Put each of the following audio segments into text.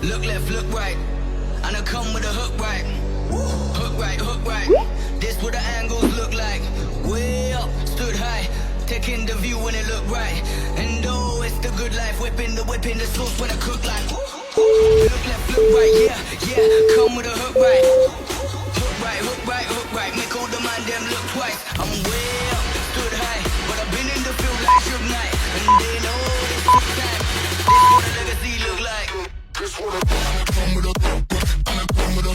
Look left, look right, and I come with a hook right. Hook right, hook right. This what the angles look like. Way up, stood high, taking the view when it look right. And oh, it's the good life, whipping the sauce when I cook like. Look left, look right, yeah, yeah. Come with a hook right. Hook right, hook right, hook right. Make all the man them look twice. I'm way up, stood high, but I've been in the field like Suge Knight. And they know this took time. This what a legacy look like. This what a come with a and I come with a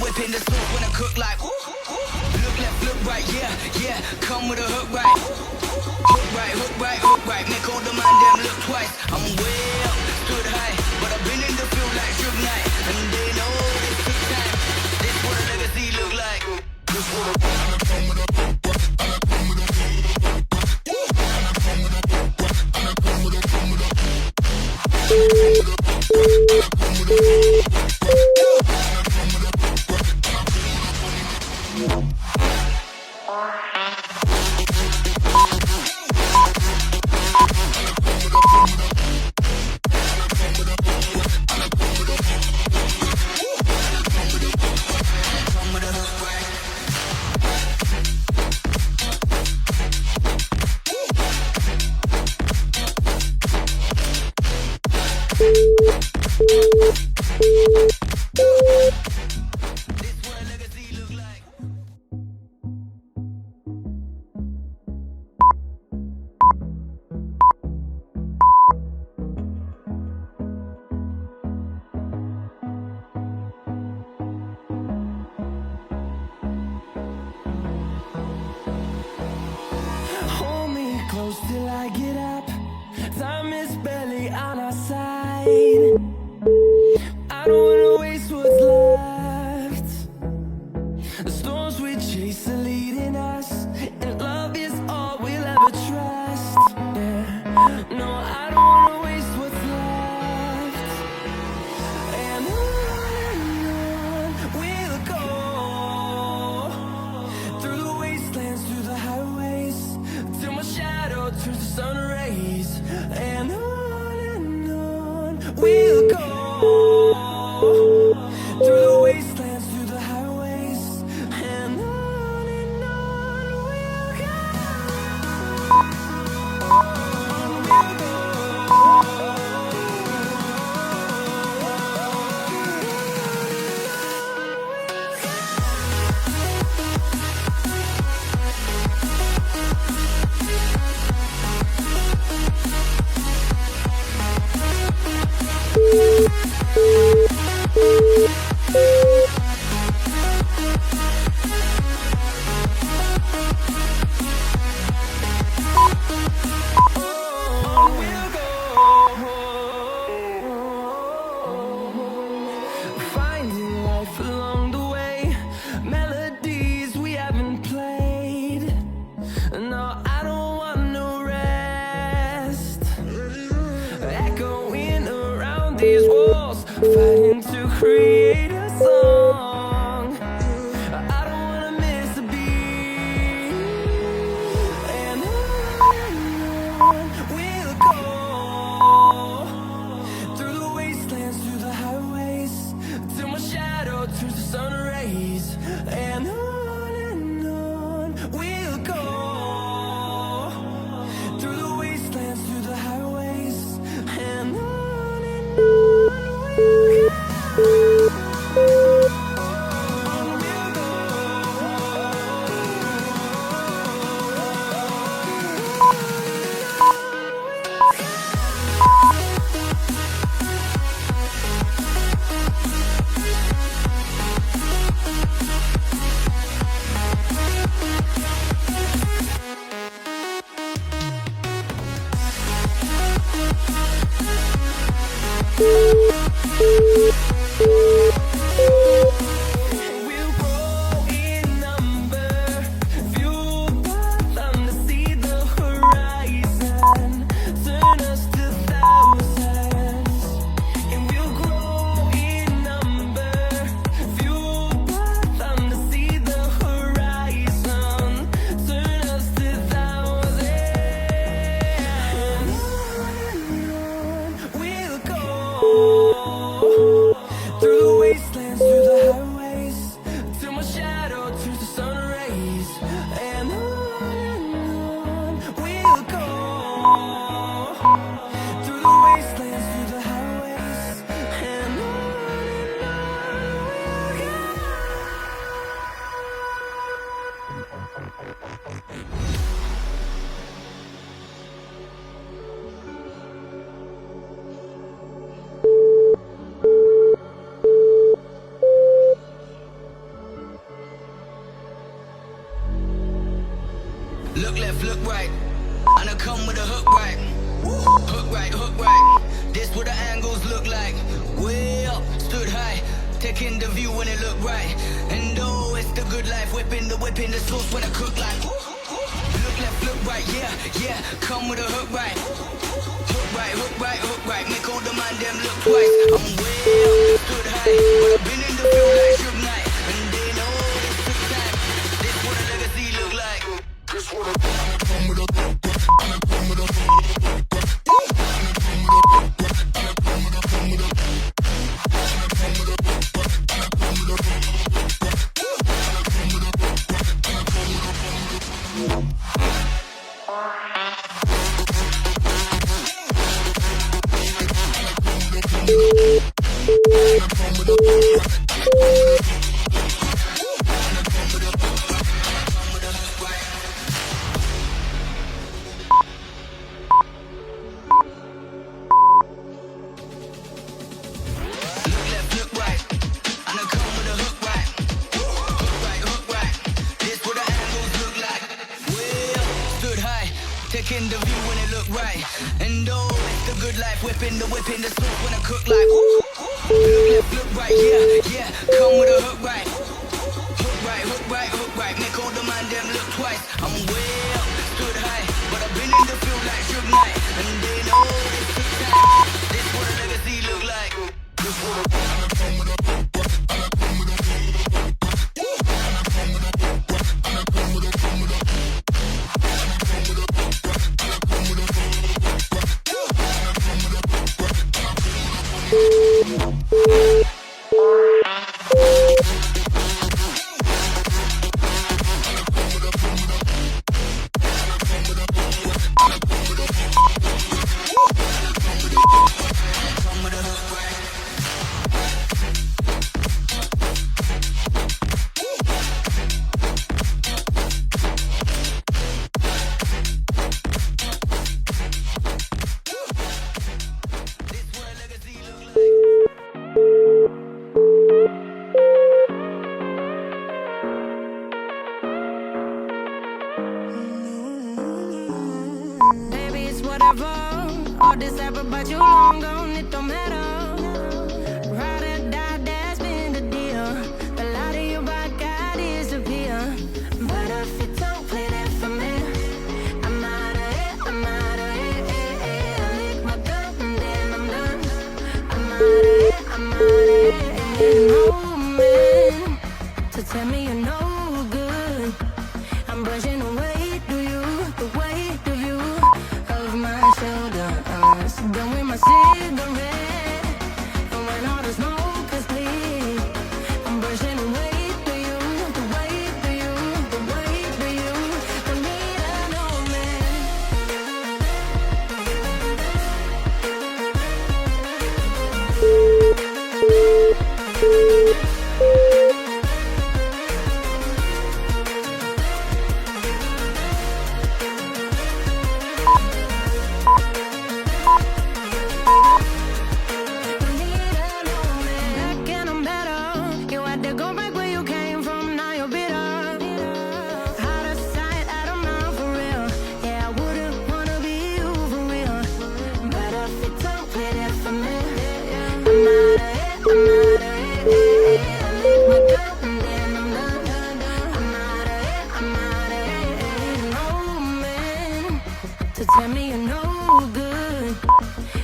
whipping the sauce when I cook like. Look left, look right, yeah, yeah. Come with a hook right. Hook right, hook right, hook right. Make all the man them look twice. I'm way up, stood high, but I've been in the field like Suge Knight. And they know this took time. This what a legacy look like. This what a come with a till I get up. Time is barely on our side. I don't wanna waste what's left. The storms we chase are leading us, and love is all we'll ever trust. Yeah. No, I don't wanna waste what's left. And on we'll go, through the wastelands, through the highways, till my shadow turns to sun rays. And on we'll go, through the wastelands, through the highways. And on we'll go, we'll go. Finding life along the way, melodies we haven't played. No, I don't want no rest. Echoing around these walls, fighting to create a song. I don't wanna miss a beat. And on we'll go, through the wastelands, through the highways, till my shadow turns to sun rays. And on we'll go, through the wastelands, through the highways. And on we'll go. We'll grow in number, fueled by them to see the horizon, turn us to thousands. And we'll grow in number, fueled by them to see the horizon, turn us to thousands. And on we'll go, through the wastelands, through the highways, till my shadow turns to sun rays. And on we'll go, through the wastelands, through the highways, and on we'll go. Look left, look right, and I come with a hook right. Hook right, hook right. This what the angles look like. Way up, stood high, taking the view when it look right. And oh, it's the good life, whipping the sauce when I cook like. Look left, look right, yeah, yeah. Come with a hook right. Hook right, hook right, hook right. Make all the man them look twice. I'm way up, stood high, but I've been in the field like Suge Knight. And they know this took time. This what a legacy look like. This what a come with a taking the view when it look right. And oh, it's the good life, whipping the sauce when I cook like. Look left, look right, yeah, yeah. Come with a hook right. Hook right, hook right, hook right. Make all the man them look twice. I'm way up, stood high, but I've been in the field like Suge Knight. And they know this took time. This what a legacy look like. This what a come with a all this ever, but you long gone, it don't matter. Ride or die, that's been the deal. The light of your back, I disappear. But if you don't play that for me, I'm out of it, I'm out of it. I lick my gun and then I'm done. I'm out of it, I'm out of it. And no man to tell me you're no good. I'm brushing away, do you, the weight of you, of my shoulder. Done with my cigarette, and when all the smoke is clear, I'm brushing away to you, the weight to you, the weight to you. Don't need a no To tell me you're no good,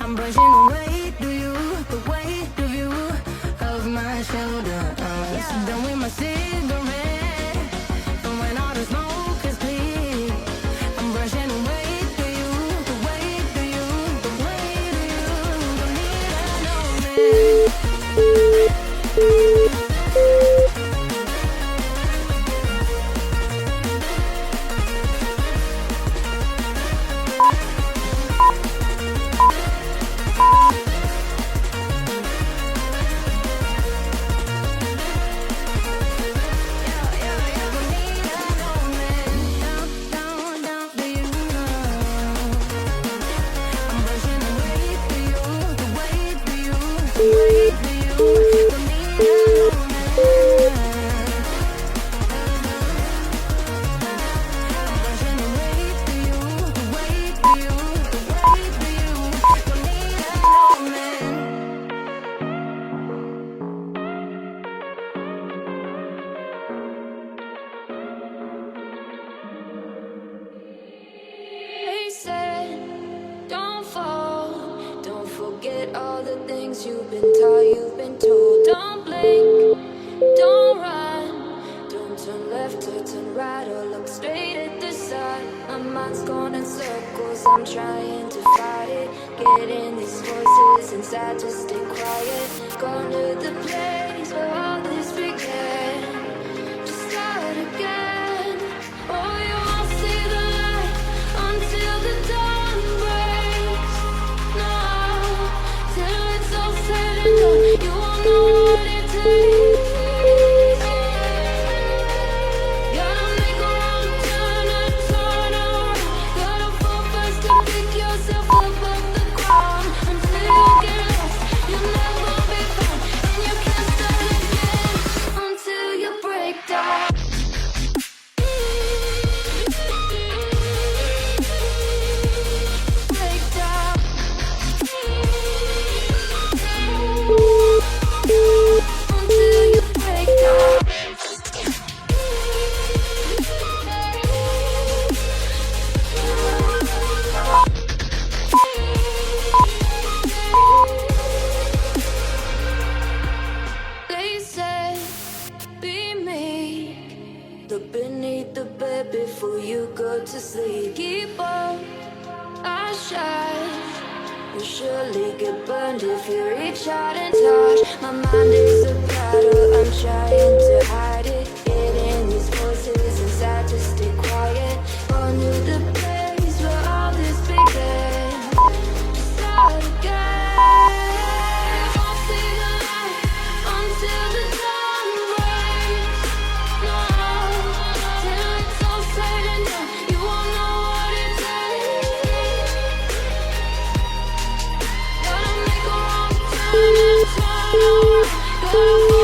I'm brushing away to you, the weight of you, of my shoulders. Done with my cigarette, and when all the smoke is clear, I'm brushing away to you, the weight of you, the weight of you. Don't need a no man. All the things you've been taught, you've been told. Don't blink, don't run, don't turn left or turn right or look straight at the sun. My mind's going in circles, I'm trying to fight it. Getting these voices inside to stay quiet. Going to the place where all this began, to start again. Oh, you won't see the light until the dawn breaks. No, till it's all said and done, you won't know what it takes. Gotta make a wrong turn and turn around. Gotta fall fast to pick yourself up off the ground. Until you get lost, you'll never be found, and you can't start again until you break down. Break down. Until you break down. They said, be meek, look beneath the bed before you go to sleep. Keep on, I shine. You'll surely get burned if you reach out and touch. My mind is a battle, I'm trying to hide it. Getting these voices inside to stay quiet. On to the place where all this began, to start again. Won't see the light until the dawn breaks. No, till it's all said and done, you won't know what it takes. Gotta make a wrong turn and turn around. Gotta